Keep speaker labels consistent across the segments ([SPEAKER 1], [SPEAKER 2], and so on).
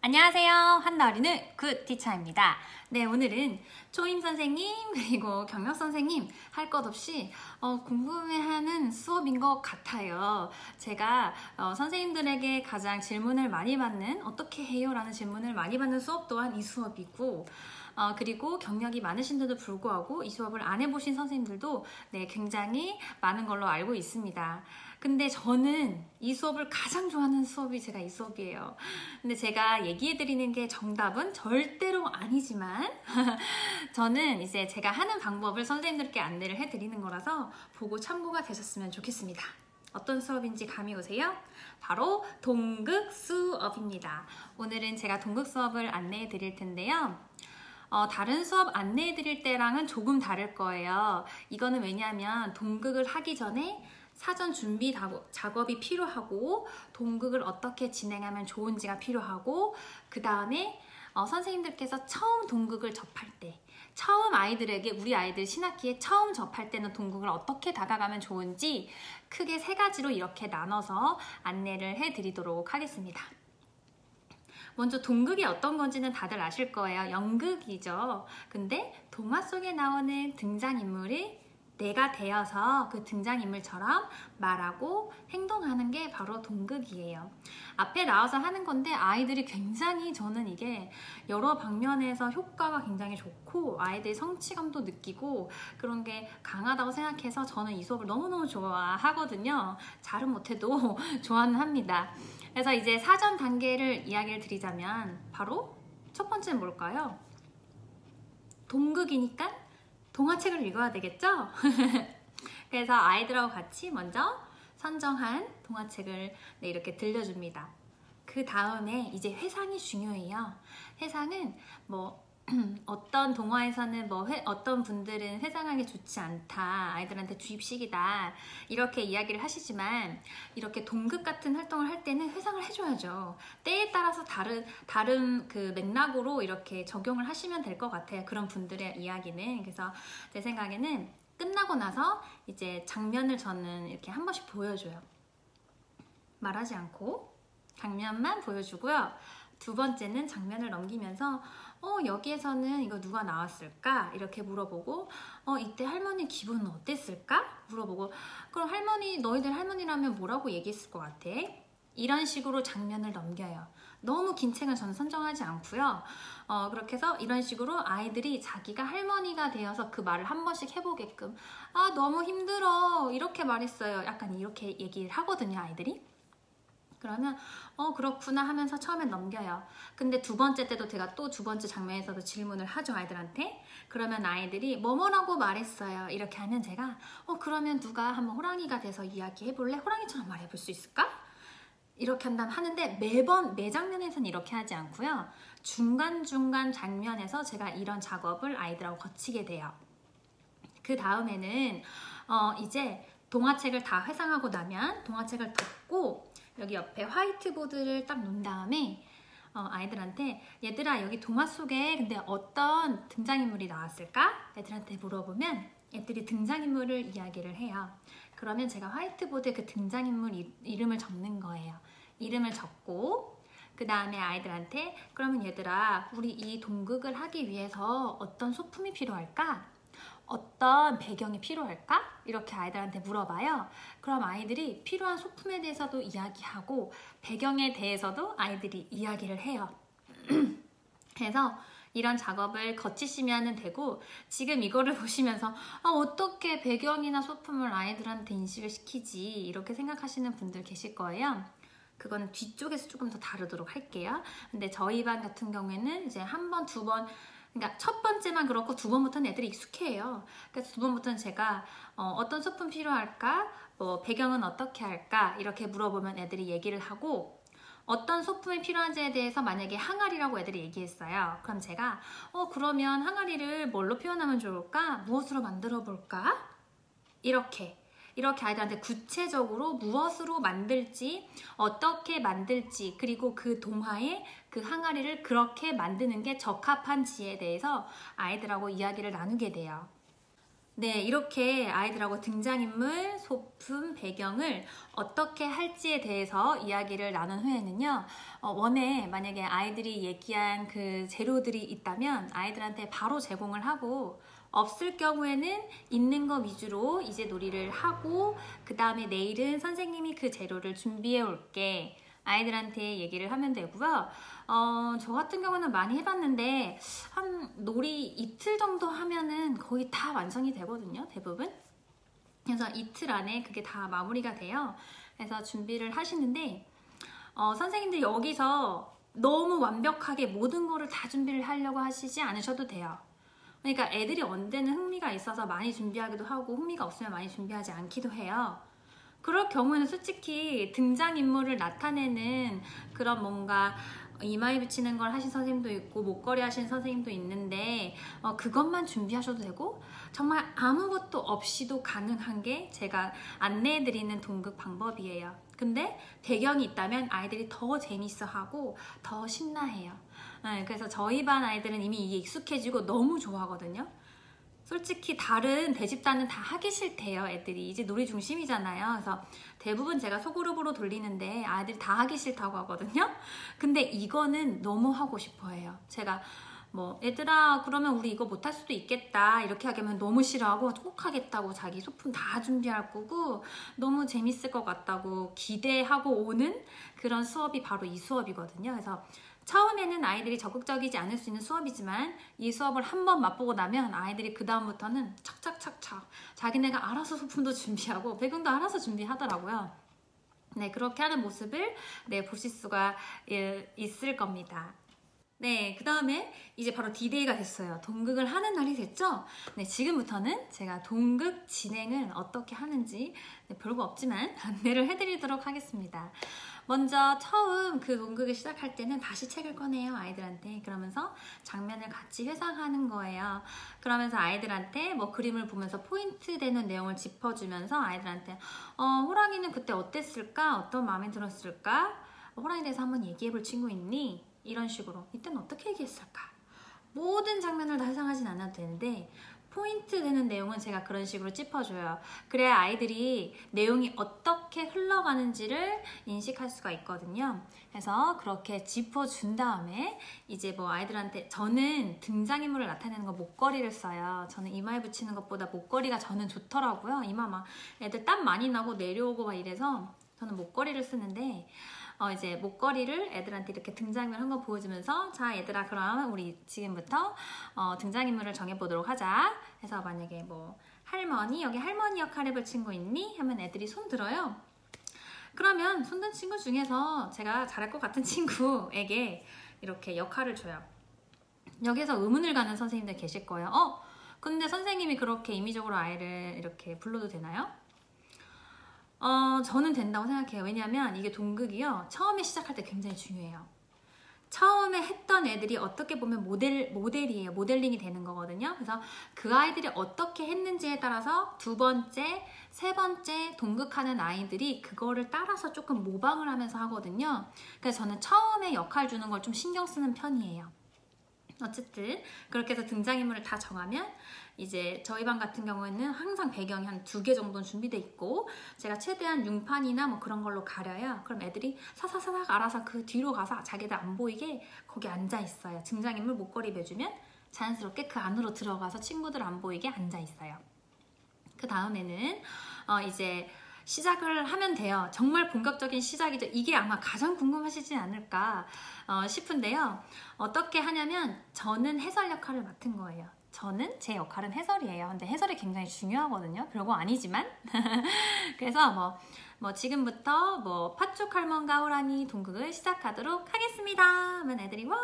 [SPEAKER 1] 안녕하세요. 한나어린의 굿티처입니다. 네, 오늘은 초임 선생님 그리고 경력 선생님 할 것 없이 궁금해하는 수업인 것 같아요. 제가 선생님들에게 가장 질문을 많이 받는 어떻게 해요? 라는 질문을 많이 받는 수업 또한 이 수업이고 그리고 경력이 많으신데도 불구하고 이 수업을 안 해보신 선생님들도 네, 굉장히 많은 걸로 알고 있습니다. 근데 저는 이 수업을 가장 좋아하는 수업이 제가 이 수업이에요. 근데 제가 얘기해드리는 게 정답은 절대로 아니지만 저는 이제 제가 하는 방법을 선생님들께 안내를 해드리는 거라서 보고 참고가 되셨으면 좋겠습니다. 어떤 수업인지 감이 오세요? 바로 동극 수업입니다. 오늘은 제가 동극 수업을 안내해 드릴 텐데요. 다른 수업 안내해 드릴 때랑은 조금 다를 거예요. 이거는 왜냐하면 동극을 하기 전에 사전 준비 작업이 필요하고 동극을 어떻게 진행하면 좋은지가 필요하고 그 다음에 선생님들께서 처음 동극을 접할 때 처음 아이들에게 우리 아이들 신학기에 처음 접할 때는 동극을 어떻게 다가가면 좋은지 크게 세 가지로 이렇게 나눠서 안내를 해드리도록 하겠습니다. 먼저 동극이 어떤 건지는 다들 아실 거예요. 연극이죠. 근데 동화 속에 나오는 등장인물이 내가 되어서 그 등장인물처럼 말하고 행동하는 게 바로 동극이에요. 앞에 나와서 하는 건데 아이들이 굉장히 저는 이게 여러 방면에서 효과가 굉장히 좋고 아이들이 성취감도 느끼고 그런 게 강하다고 생각해서 저는 이 수업을 너무너무 좋아하거든요. 잘은 못해도 좋아는 합니다. 그래서 이제 사전 단계를 이야기를 드리자면 바로 첫 번째는 뭘까요? 동극이니까 동화책을 읽어야 되겠죠? 그래서 아이들하고 같이 먼저 선정한 동화책을 이렇게 들려줍니다. 그 다음에 이제 회상이 중요해요. 회상은 어떤 동화에서는 어떤 분들은 회상하기 좋지 않다, 아이들한테 주입식이다 이렇게 이야기를 하시지만 이렇게 동극 같은 활동을 할 때는 회상을 해줘야죠. 때에 따라서 다른 그 맥락으로 이렇게 적용을 하시면 될 것 같아요. 그런 분들의 이야기는. 그래서 제 생각에는 끝나고 나서 이제 장면을 저는 이렇게 한 번씩 보여줘요. 말하지 않고 장면만 보여주고요. 두 번째는 장면을 넘기면서 여기에서는 이거 누가 나왔을까? 이렇게 물어보고 이때 할머니 기분은 어땠을까? 물어보고 그럼 너희들 할머니라면 뭐라고 얘기했을 것 같아? 이런 식으로 장면을 넘겨요. 너무 긴 책은 저는 선정하지 않고요. 그렇게 해서 이런 식으로 아이들이 자기가 할머니가 되어서 그 말을 한 번씩 해보게끔 너무 힘들어 이렇게 말했어요. 약간 이렇게 얘기를 하거든요, 아이들이. 그러면 그렇구나 하면서 처음엔 넘겨요. 근데 두 번째 때도 제가 또 두 번째 장면에서도 질문을 하죠, 아이들한테. 그러면 아이들이 뭐뭐라고 말했어요. 이렇게 하면 제가 그러면 누가 한번 호랑이가 돼서 이야기해볼래? 호랑이처럼 말해볼 수 있을까? 이렇게 하는데 매 장면에서는 이렇게 하지 않고요. 중간중간 장면에서 제가 이런 작업을 아이들하고 거치게 돼요. 그 다음에는 이제 동화책을 다 회상하고 나면 동화책을 덮고 여기 옆에 화이트보드를 딱 놓은 다음에 아이들한테 얘들아 여기 동화 속에 근데 어떤 등장인물이 나왔을까? 애들한테 물어보면 애들이 등장인물을 이야기를 해요. 그러면 제가 화이트보드에 그 등장인물 이름을 적는 거예요. 이름을 적고 그 다음에 아이들한테 그러면 얘들아 우리 이 동극을 하기 위해서 어떤 소품이 필요할까? 어떤 배경이 필요할까? 이렇게 아이들한테 물어봐요. 그럼 아이들이 필요한 소품에 대해서도 이야기하고 배경에 대해서도 아이들이 이야기를 해요. 그래서 이런 작업을 거치시면 되고 지금 이거를 보시면서 어떻게 배경이나 소품을 아이들한테 인식을 시키지 이렇게 생각하시는 분들 계실 거예요. 그거는 뒤쪽에서 조금 더 다루도록 할게요. 근데 저희 반 같은 경우에는 이제 한 번, 두 번 그러니까 첫 번째만 그렇고 두 번부터는 애들이 익숙해요. 그래서 두 번부터는 제가 어떤 소품 필요할까? 배경은 어떻게 할까? 이렇게 물어보면 애들이 얘기를 하고 어떤 소품이 필요한지에 대해서 만약에 항아리라고 애들이 얘기했어요. 그럼 제가 그러면 항아리를 뭘로 표현하면 좋을까? 무엇으로 만들어 볼까? 이렇게 아이들한테 구체적으로 무엇으로 만들지, 어떻게 만들지, 그리고 그 동화에 그 항아리를 그렇게 만드는 게 적합한지에 대해서 아이들하고 이야기를 나누게 돼요. 네, 이렇게 아이들하고 등장인물, 소품, 배경을 어떻게 할지에 대해서 이야기를 나눈 후에는요, 원에 만약에 아이들이 얘기한 그 재료들이 있다면 아이들한테 바로 제공을 하고, 없을 경우에는 있는 거 위주로 이제 놀이를 하고, 그 다음에 내일은 선생님이 그 재료를 준비해 올게. 아이들한테 얘기를 하면 되고요. 저 같은 경우는 많이 해봤는데 한 놀이 이틀 정도 하면은 거의 다 완성이 되거든요, 대부분. 그래서 이틀 안에 그게 다 마무리가 돼요. 그래서 준비를 하시는데 선생님들 여기서 너무 완벽하게 모든 거를 다 준비를 하려고 하시지 않으셔도 돼요. 그러니까 애들이 언제는 흥미가 있어서 많이 준비하기도 하고 흥미가 없으면 많이 준비하지 않기도 해요. 그럴 경우에는 솔직히 등장인물을 나타내는 그런 뭔가 이마에 붙이는 걸 하신 선생님도 있고 목걸이 하신 선생님도 있는데 그것만 준비하셔도 되고 정말 아무것도 없이도 가능한 게 제가 안내해드리는 동극 방법이에요. 근데 배경이 있다면 아이들이 더 재밌어하고 더 신나해요. 그래서 저희 반 아이들은 이미 이게 익숙해지고 너무 좋아하거든요. 솔직히 다른 대집단은 다 하기 싫대요. 애들이 이제 놀이 중심이잖아요. 그래서 대부분 제가 소그룹으로 돌리는데 아이들이 다 하기 싫다고 하거든요. 근데 이거는 너무 하고 싶어 해요. 제가 뭐 얘들아 그러면 우리 이거 못할 수도 있겠다 이렇게 하면 너무 싫어하고 꼭 하겠다고 자기 소품 다 준비할 거고 너무 재밌을 것 같다고 기대하고 오는 그런 수업이 바로 이 수업이거든요. 그래서 처음에는 아이들이 적극적이지 않을 수 있는 수업이지만 이 수업을 한번 맛보고 나면 아이들이 그 다음부터는 착착착착 자기네가 알아서 소품도 준비하고 배경도 알아서 준비하더라고요. 네, 그렇게 하는 모습을 보실 수가 있을 겁니다. 네, 그 다음에 이제 바로 D-Day가 됐어요. 동극을 하는 날이 됐죠? 네, 지금부터는 제가 동극 진행을 어떻게 하는지 별거 없지만 안내를 해드리도록 하겠습니다. 먼저 처음 그 동극을 시작할 때는 다시 책을 꺼내요, 아이들한테. 그러면서 장면을 같이 회상하는 거예요. 그러면서 아이들한테 뭐 그림을 보면서 포인트 되는 내용을 짚어주면서 아이들한테 호랑이는 그때 어땠을까? 어떤 마음에 들었을까? 호랑이에 대해서 한번 얘기해볼 친구 있니? 이런 식으로 이때는 어떻게 얘기했을까? 모든 장면을 다 회상하진 않아도 되는데 포인트 되는 내용은 제가 그런 식으로 짚어줘요. 그래야 아이들이 내용이 어떻게 흘러가는지를 인식할 수가 있거든요. 그래서 그렇게 짚어준 다음에 이제 뭐 아이들한테 저는 등장인물을 나타내는 거 목걸이를 써요. 저는 이마에 붙이는 것보다 목걸이가 저는 좋더라고요. 이마 막 애들 땀 많이 나고 내려오고 막 이래서 저는 목걸이를 쓰는데 이제 목걸이를 애들한테 이렇게 등장인물 한 거 보여주면서 자 얘들아 그럼 우리 지금부터 등장인물을 정해보도록 하자 해서 만약에 뭐 할머니 여기 할머니 역할 해볼 친구 있니? 하면 애들이 손 들어요. 그러면 손든 친구 중에서 제가 잘할 것 같은 친구에게 이렇게 역할을 줘요. 여기서 의문을 가는 선생님들 계실 거예요. 근데 선생님이 그렇게 임의적으로 아이를 이렇게 불러도 되나요? 저는 된다고 생각해요. 왜냐하면 이게 동극이요. 처음에 시작할 때 굉장히 중요해요. 처음에 했던 애들이 어떻게 보면 모델이에요. 모델링이 되는 거거든요. 그래서 그 아이들이 어떻게 했는지에 따라서 두 번째, 세 번째 동극하는 아이들이 그거를 따라서 조금 모방을 하면서 하거든요. 그래서 저는 처음에 역할 주는 걸 좀 신경 쓰는 편이에요. 어쨌든 그렇게 해서 등장인물을 다 정하면 이제 저희 반 같은 경우에는 항상 배경이 한 2개 정도는 준비돼 있고 제가 최대한 융판이나 뭐 그런 걸로 가려요. 그럼 애들이 사사사삭 알아서 그 뒤로 가서 자기들 안 보이게 거기 앉아 있어요. 등장인물 목걸이 매주면 자연스럽게 그 안으로 들어가서 친구들 안 보이게 앉아 있어요. 그 다음에는 이제 시작을 하면 돼요. 정말 본격적인 시작이죠. 이게 아마 가장 궁금하시지 않을까 싶은데요. 어떻게 하냐면 저는 해설 역할을 맡은 거예요. 제 역할은 해설이에요. 근데 해설이 굉장히 중요하거든요. 별거 아니지만. 그래서 뭐 지금부터 뭐 팥죽 할멈과 호랑이 동극을 시작하도록 하겠습니다. 하면 애들이 와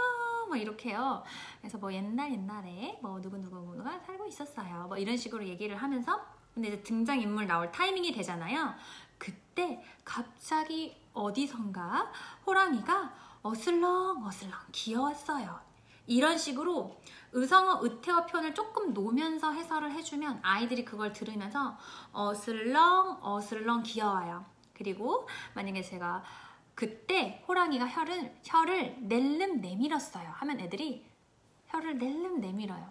[SPEAKER 1] 뭐 이렇게 해요. 그래서 뭐 옛날에 뭐 누구누구가 살고 있었어요. 뭐 이런 식으로 얘기를 하면서 근데 이제 등장인물 나올 타이밍이 되잖아요. 그때 갑자기 어디선가 호랑이가 어슬렁어슬렁 귀여웠어요. 이런 식으로 의성어, 의태어 표현을 조금 놓으면서 해설을 해주면 아이들이 그걸 들으면서 어슬렁 귀여워요. 그리고 만약에 제가 그때 호랑이가 혀를 낼름 내밀었어요 하면 애들이 혀를 낼름 내밀어요.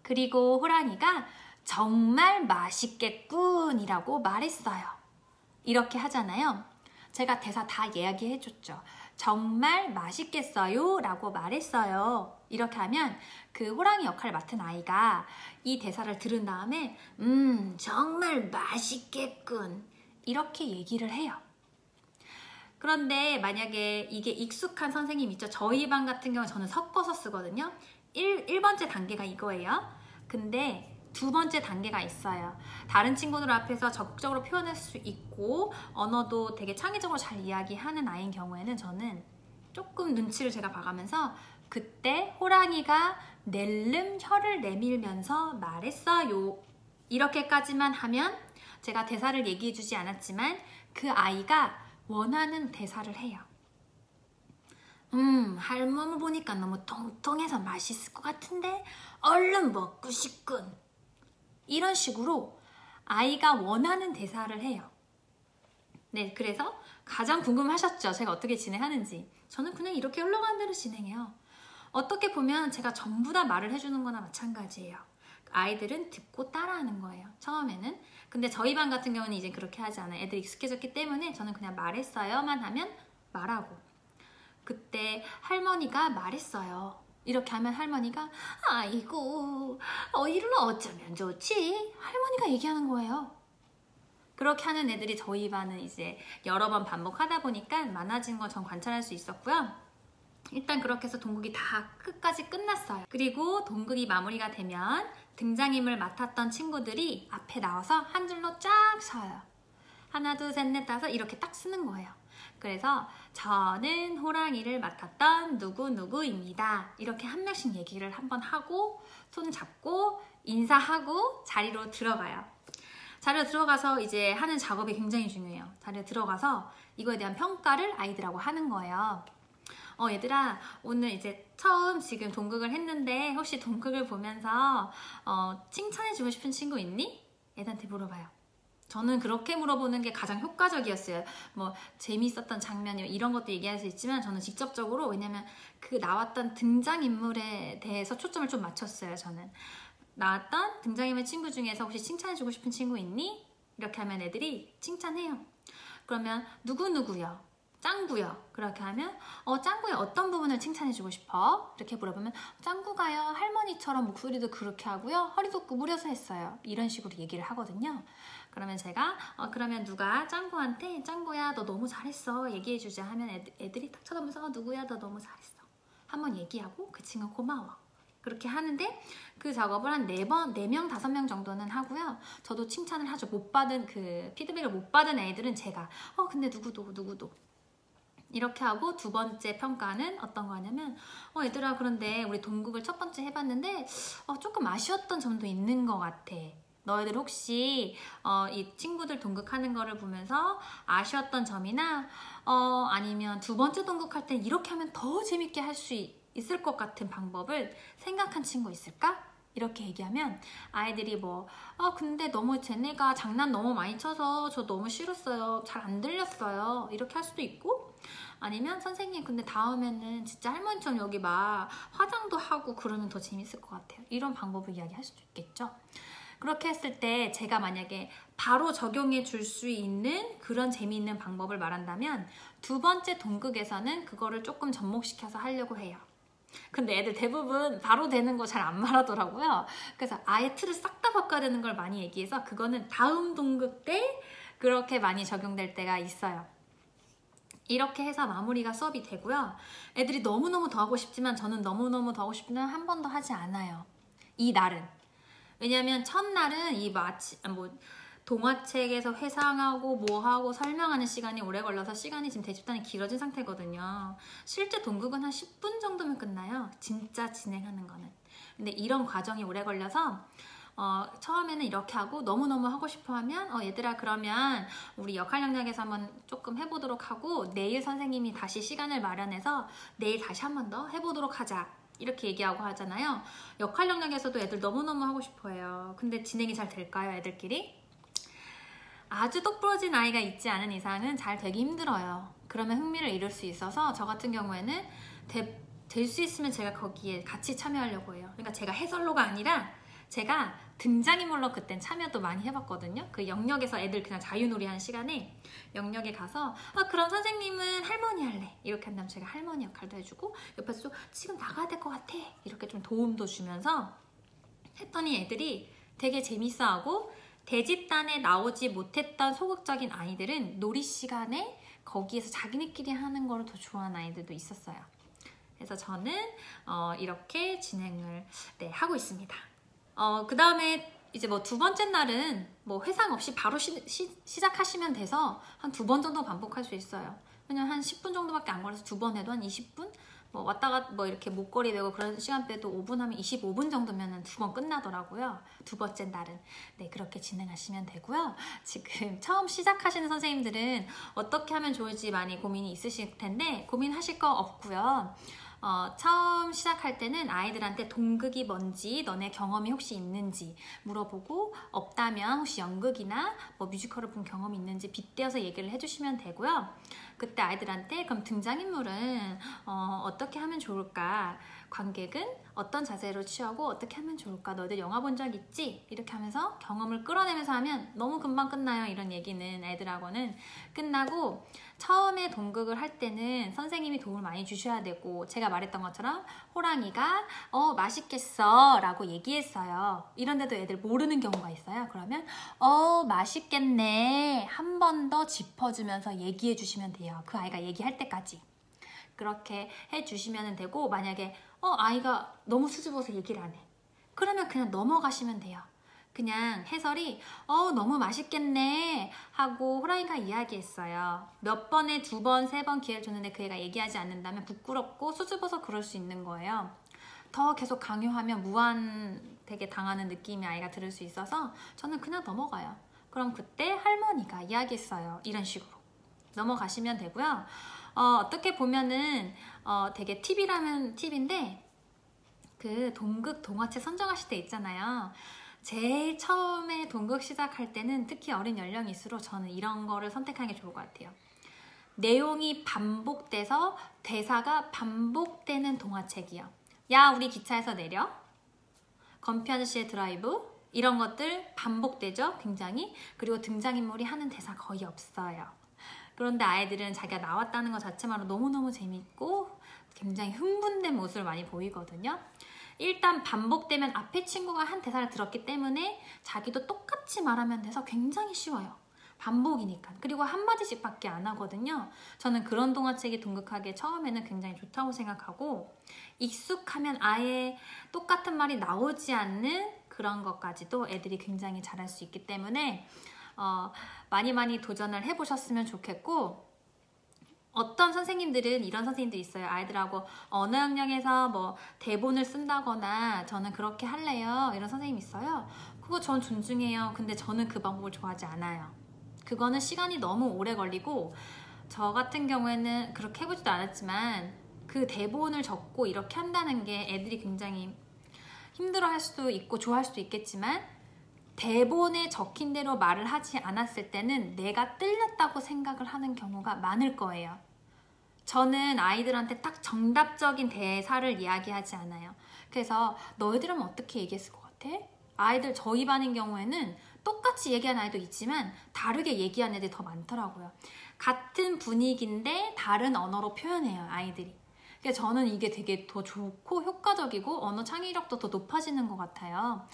[SPEAKER 1] 그리고 호랑이가 정말 맛있겠군 이라고 말했어요. 이렇게 하잖아요. 제가 대사 다 이야기해줬죠. 정말 맛있겠어요 라고 말했어요. 이렇게 하면 그 호랑이 역할을 맡은 아이가 이 대사를 들은 다음에 정말 맛있겠군 이렇게 얘기를 해요. 그런데 만약에 이게 익숙한 선생님 있죠. 저희 반 같은 경우는 저는 섞어서 쓰거든요. 1번째 단계가 이거예요. 근데 두 번째 단계가 있어요. 다른 친구들 앞에서 적극적으로 표현할 수 있고 언어도 되게 창의적으로 잘 이야기하는 아이인 경우에는 저는 조금 눈치를 제가 봐가면서 그때 호랑이가 낼름 혀를 내밀면서 말했어요. 이렇게까지만 하면 제가 대사를 얘기해주지 않았지만 그 아이가 원하는 대사를 해요. 할머니 보니까 너무 통통해서 맛있을 것 같은데 얼른 먹고 싶군. 이런 식으로 아이가 원하는 대사를 해요. 네, 그래서 가장 궁금하셨죠? 제가 어떻게 진행하는지. 저는 그냥 이렇게 흘러가는 대로 진행해요. 어떻게 보면 제가 전부 다 말을 해주는 거나 마찬가지예요. 아이들은 듣고 따라하는 거예요. 처음에는. 근데 저희 반 같은 경우는 이제 그렇게 하지 않아요. 애들이 익숙해졌기 때문에 저는 그냥 말했어요만 하면 말하고. 그때 할머니가 말했어요. 이렇게 하면 할머니가 아이고 이를 어쩌면 좋지? 할머니가 얘기하는 거예요. 그렇게 하는 애들이 저희 반은 이제 여러 번 반복하다 보니까 많아지는 걸 전 관찰할 수 있었고요. 일단 그렇게 해서 동극이 다 끝까지 끝났어요. 그리고 동극이 마무리가 되면 등장인물 맡았던 친구들이 앞에 나와서 한 줄로 쫙 서요. 하나, 둘, 셋, 넷, 다섯 이렇게 딱 쓰는 거예요. 그래서 저는 호랑이를 맡았던 누구누구입니다. 이렇게 한 명씩 얘기를 한번 하고 손 잡고 인사하고 자리로 들어가요. 자리로 들어가서 이제 하는 작업이 굉장히 중요해요. 자리에 들어가서 이거에 대한 평가를 아이들하고 하는 거예요. 얘들아 오늘 이제 처음 지금 동극을 했는데 혹시 동극을 보면서 칭찬해주고 싶은 친구 있니? 애들한테 물어봐요. 저는 그렇게 물어보는 게 가장 효과적이었어요. 뭐 재미있었던 장면 이런 것도 얘기할 수 있지만 저는 직접적으로 왜냐면 그 나왔던 등장인물에 대해서 초점을 좀 맞췄어요. 저는 나왔던 등장인물 친구 중에서 혹시 칭찬해주고 싶은 친구 있니? 이렇게 하면 애들이 칭찬해요. 그러면 누구누구요? 짱구요. 그렇게 하면 짱구의 어떤 부분을 칭찬해주고 싶어? 이렇게 물어보면 짱구가요 할머니처럼 목소리도 그렇게 하고요 허리도 구부려서 했어요. 이런 식으로 얘기를 하거든요. 그러면 제가 그러면 누가 짱구한테 짱구야 너 너무 잘했어 얘기해주자 하면 애들이 딱 쳐다보면서 누구야 너 너무 잘했어 한번 얘기하고 그 친구 고마워. 그렇게 하는데 그 작업을 한 4명, 5명 정도는 하고요. 저도 칭찬을 하죠. 못 받은 그 피드백을 못 받은 애들은 제가 근데 누구도 이렇게 하고 두 번째 평가는 어떤 거냐면 얘들아 그런데 우리 동극을 첫 번째 해봤는데 조금 아쉬웠던 점도 있는 것 같아. 너희들 혹시 이 친구들 동극하는 거를 보면서 아쉬웠던 점이나 아니면 두 번째 동극할 땐 이렇게 하면 더 재밌게 할 수 있을 것 같은 방법을 생각한 친구 있을까? 이렇게 얘기하면 아이들이 근데 너무 쟤네가 장난 너무 많이 쳐서 저 너무 싫었어요. 잘 안 들렸어요. 이렇게 할 수도 있고 아니면 선생님 근데 다음에는 진짜 할머니처럼 여기 막 화장도 하고 그러면 더 재밌을 것 같아요. 이런 방법을 이야기할 수도 있겠죠. 그렇게 했을 때 제가 만약에 바로 적용해 줄 수 있는 그런 재미있는 방법을 말한다면 두 번째 동극에서는 그거를 조금 접목시켜서 하려고 해요. 근데 애들 대부분 바로 되는 거 잘 안 말하더라고요. 그래서 아예 틀을 싹 다 바꿔야 되는 걸 많이 얘기해서 그거는 다음 동극 때 그렇게 많이 적용될 때가 있어요. 이렇게 해서 마무리가 수업이 되고요. 애들이 너무너무 더 하고 싶지만 저는 너무너무 더 하고 싶지만 한 번도 하지 않아요. 이 날은. 왜냐면 첫날은 동화책에서 회상하고 뭐하고 설명하는 시간이 오래 걸려서 시간이 지금 대집단이 길어진 상태거든요. 실제 동극은 한 10분 정도면 끝나요. 진짜 진행하는 거는. 근데 이런 과정이 오래 걸려서 처음에는 이렇게 하고 너무너무 하고 싶어 하면 얘들아 그러면 우리 역할 영역에서 한번 조금 해보도록 하고 내일 선생님이 다시 시간을 마련해서 내일 다시 한 번 더 해보도록 하자. 이렇게 얘기하고 하잖아요. 역할 영역에서도 애들 너무너무 하고 싶어 해요. 근데 진행이 잘 될까요, 애들끼리? 아주 똑부러진 아이가 있지 않은 이상은 잘 되기 힘들어요. 그러면 흥미를 잃을 수 있어서 저 같은 경우에는 될 수 있으면 제가 거기에 같이 참여하려고 해요. 그러니까 제가 해설로가 아니라 제가 등장인물로 그땐 참여도 많이 해봤거든요. 그 영역에서 애들 그냥 자유놀이 하는 시간에 영역에 가서 그럼 선생님은 할머니 할래 이렇게 한다면 제가 할머니 역할도 해주고 옆에서 좀 지금 나가야 될 것 같아 이렇게 좀 도움도 주면서 했더니 애들이 되게 재밌어하고 대집단에 나오지 못했던 소극적인 아이들은 놀이 시간에 거기에서 자기네끼리 하는 걸 더 좋아하는 아이들도 있었어요. 그래서 저는 이렇게 진행을 하고 있습니다. 그 다음에 이제 뭐 두 번째 날은 뭐 회상 없이 바로 시작하시면 돼서 한 2번 정도 반복할 수 있어요. 그냥 한 10분 정도밖에 안 걸려서 2번 해도 한 20분? 뭐 왔다가 뭐 이렇게 목걸이 매고 그런 시간 빼도 5분 하면 25분 정도면 2번 끝나더라고요. 두 번째 날은. 네, 그렇게 진행하시면 되고요. 지금 처음 시작하시는 선생님들은 어떻게 하면 좋을지 많이 고민이 있으실 텐데 고민하실 거 없고요. 처음 시작할 때는 아이들한테 동극이 뭔지 너네 경험이 혹시 있는지 물어보고 없다면 혹시 연극이나 뭐 뮤지컬을 본 경험이 있는지 빗대어서 얘기를 해주시면 되고요. 그때 아이들한테 그럼 등장인물은 어떻게 하면 좋을까? 관객은 어떤 자세로 취하고 어떻게 하면 좋을까? 너희들 영화 본 적 있지? 이렇게 하면서 경험을 끌어내면서 하면 너무 금방 끝나요. 이런 얘기는 애들하고는 끝나고 처음에 동극을 할 때는 선생님이 도움을 많이 주셔야 되고 제가 말했던 것처럼 호랑이가 맛있겠어 라고 얘기했어요. 이런데도 애들 모르는 경우가 있어요. 그러면 맛있겠네 한 번 더 짚어주면서 얘기해 주시면 돼요. 그 아이가 얘기할 때까지 그렇게 해주시면 되고 만약에 아이가 너무 수줍어서 얘기를 안 해. 그러면 그냥 넘어가시면 돼요. 그냥 해설이 너무 맛있겠네 하고 호랑이가 이야기했어요. 몇 번에 2번, 3번 기회를 줬는데 그 애가 얘기하지 않는다면 부끄럽고 수줍어서 그럴 수 있는 거예요. 더 계속 강요하면 무한 되게 당하는 느낌이 아이가 들을 수 있어서 저는 그냥 넘어가요. 그럼 그때 할머니가 이야기했어요. 이런 식으로 넘어가시면 되고요. 어떻게 보면은 되게 팁이라면 팁인데 그 동극 동화책 선정하실 때 있잖아요. 제일 처음에 동극 시작할 때는 특히 어린 연령일수록 저는 이런 거를 선택하는 게 좋을 것 같아요. 내용이 반복돼서 대사가 반복되는 동화책이요. 야 우리 기차에서 내려. 건피 아저씨의 드라이브. 이런 것들 반복되죠. 굉장히. 그리고 등장인물이 하는 대사 거의 없어요. 그런데 아이들은 자기가 나왔다는 것 자체만으로 너무너무 재밌고 굉장히 흥분된 모습을 많이 보이거든요. 일단 반복되면 앞에 친구가 한 대사를 들었기 때문에 자기도 똑같이 말하면 돼서 굉장히 쉬워요. 반복이니까. 그리고 한마디씩 밖에 안 하거든요. 저는 그런 동화책이 동극하기에 처음에는 굉장히 좋다고 생각하고 익숙하면 아예 똑같은 말이 나오지 않는 그런 것까지도 애들이 굉장히 잘할 수 있기 때문에 많이 도전을 해보셨으면 좋겠고 어떤 선생님들은 이런 선생님들이 있어요. 아이들하고 언어 영역에서 뭐 대본을 쓴다거나 저는 그렇게 할래요. 이런 선생님 있어요. 그거 전 존중해요. 근데 저는 그 방법을 좋아하지 않아요. 그거는 시간이 너무 오래 걸리고 저 같은 경우에는 그렇게 해보지도 않았지만 그 대본을 적고 이렇게 한다는 게 애들이 굉장히 힘들어할 수도 있고 좋아할 수도 있겠지만 대본에 적힌 대로 말을 하지 않았을 때는 내가 틀렸다고 생각을 하는 경우가 많을 거예요. 저는 아이들한테 딱 정답적인 대사를 이야기하지 않아요. 그래서 너희들은 어떻게 얘기했을 것 같아? 아이들 저희 반인 경우에는 똑같이 얘기하는 아이도 있지만 다르게 얘기하는 애들이 더 많더라고요. 같은 분위기인데 다른 언어로 표현해요, 아이들이. 그래서 저는 이게 되게 더 좋고 효과적이고 언어 창의력도 더 높아지는 것 같아요.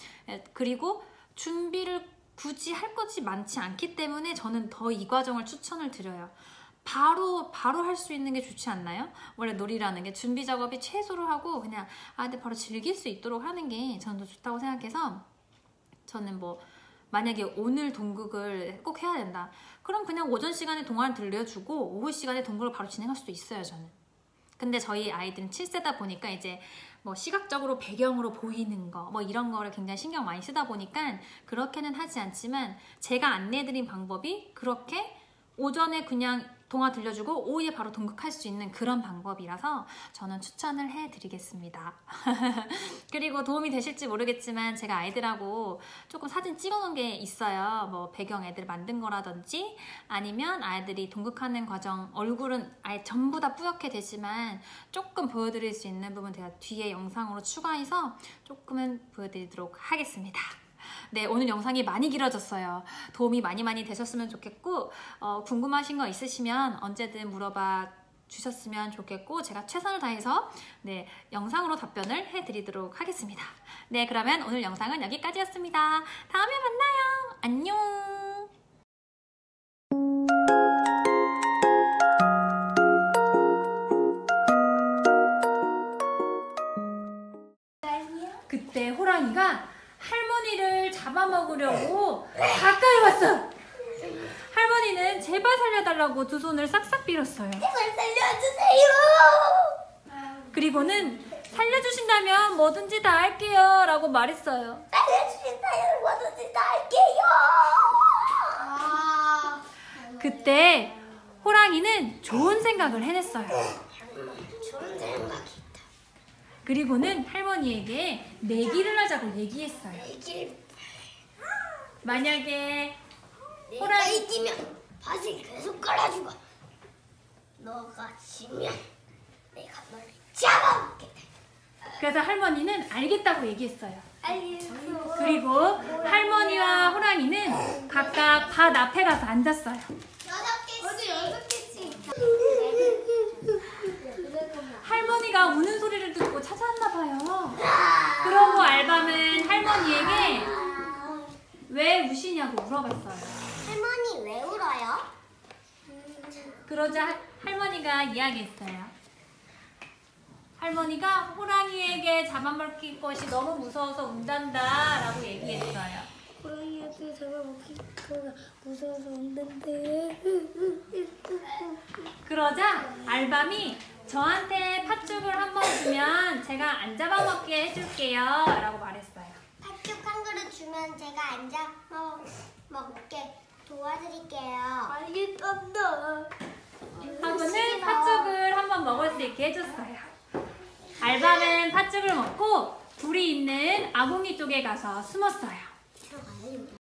[SPEAKER 1] 그리고 준비를 굳이 할 것이 많지 않기 때문에 저는 더 이 과정을 추천을 드려요. 바로 할 수 있는 게 좋지 않나요? 원래 놀이라는 게 준비 작업이 최소로 하고 그냥 근데 바로 즐길 수 있도록 하는 게 저는 더 좋다고 생각해서 저는 뭐 만약에 오늘 동극을 꼭 해야 된다. 그럼 그냥 오전 시간에 동화를 들려주고 오후 시간에 동극을 바로 진행할 수도 있어요, 저는. 근데 저희 아이들은 7세다 보니까 이제 뭐 시각적으로 배경으로 보이는 거 뭐 이런 거를 굉장히 신경 많이 쓰다 보니까 그렇게는 하지 않지만 제가 안내해드린 방법이 그렇게 오전에 그냥 동화 들려주고 오후에 바로 동극할 수 있는 그런 방법이라서 저는 추천을 해드리겠습니다. 그리고 도움이 되실지 모르겠지만 제가 아이들하고 조금 사진 찍어놓은 게 있어요. 뭐 배경 애들 만든 거라든지 아니면 아이들이 동극하는 과정, 얼굴은 아예 전부 다 뿌옇게 되지만 조금 보여드릴 수 있는 부분 제가 뒤에 영상으로 추가해서 조금은 보여드리도록 하겠습니다. 네, 오늘 영상이 많이 길어졌어요. 도움이 많이 되셨으면 좋겠고 궁금하신 거 있으시면 언제든 물어봐 주셨으면 좋겠고 제가 최선을 다해서 네, 영상으로 답변을 해드리도록 하겠습니다. 네, 그러면 오늘 영상은 여기까지였습니다. 다음에 만나요. 안녕. 그때 호랑이가 할머니를 잡아먹으려고 가까이 왔어. 할머니는 제발 살려달라고 두 손을 싹싹 빌었어요.
[SPEAKER 2] 제발 살려주세요.
[SPEAKER 1] 그리고는 살려주신다면 뭐든지 다 할게요 라고 말했어요.
[SPEAKER 2] 살려주신다면 뭐든지 다 할게요.
[SPEAKER 1] 그때 호랑이는 좋은 생각을 해냈어요.
[SPEAKER 2] 좋은 생각이
[SPEAKER 1] 그리고는 할머니에게 내기를 하자고 얘기했어요.
[SPEAKER 2] 있다.
[SPEAKER 1] 만약에
[SPEAKER 2] 내가
[SPEAKER 1] 호랑이
[SPEAKER 2] 이기면 밭을 계속 깔아주고 너가 지면 내가 너를 잡아먹게 돼.
[SPEAKER 1] 그래서 할머니는 알겠다고 얘기했어요.
[SPEAKER 2] 알겠어.
[SPEAKER 1] 그리고 할머니와 호랑이는 각각 밭 앞에 가서 앉았어요.
[SPEAKER 2] 6개씩. 어디 6개씩.
[SPEAKER 1] 할머니가 우는 소리를 듣고 찾아왔나 봐요. 그러고 알밤은 할머니에게 왜 우시냐고 물어봤어요.
[SPEAKER 2] 할머니 왜 울어요?
[SPEAKER 1] 그러자 할머니가 이야기했어요. 할머니가 호랑이에게 잡아먹힐 것이 너무 무서워서 운단다 라고 얘기했어요.
[SPEAKER 2] 호랑이한테 잡아먹힐까 무서워서 운단데.
[SPEAKER 1] 그러자 알밤이 저한테 팥죽을 한 번 주면 제가 안 잡아먹게 해줄게요 라고 말했어요.
[SPEAKER 2] 팥죽 한 그릇 주면 제가 안 잡아먹게 도와드릴게요. 알겠습니다.
[SPEAKER 1] 하고는 팥죽을 한 번 먹을 수 있게 해줬어요. 알밤은 팥죽을 먹고 불이 있는 아궁이 쪽에 가서 숨었어요.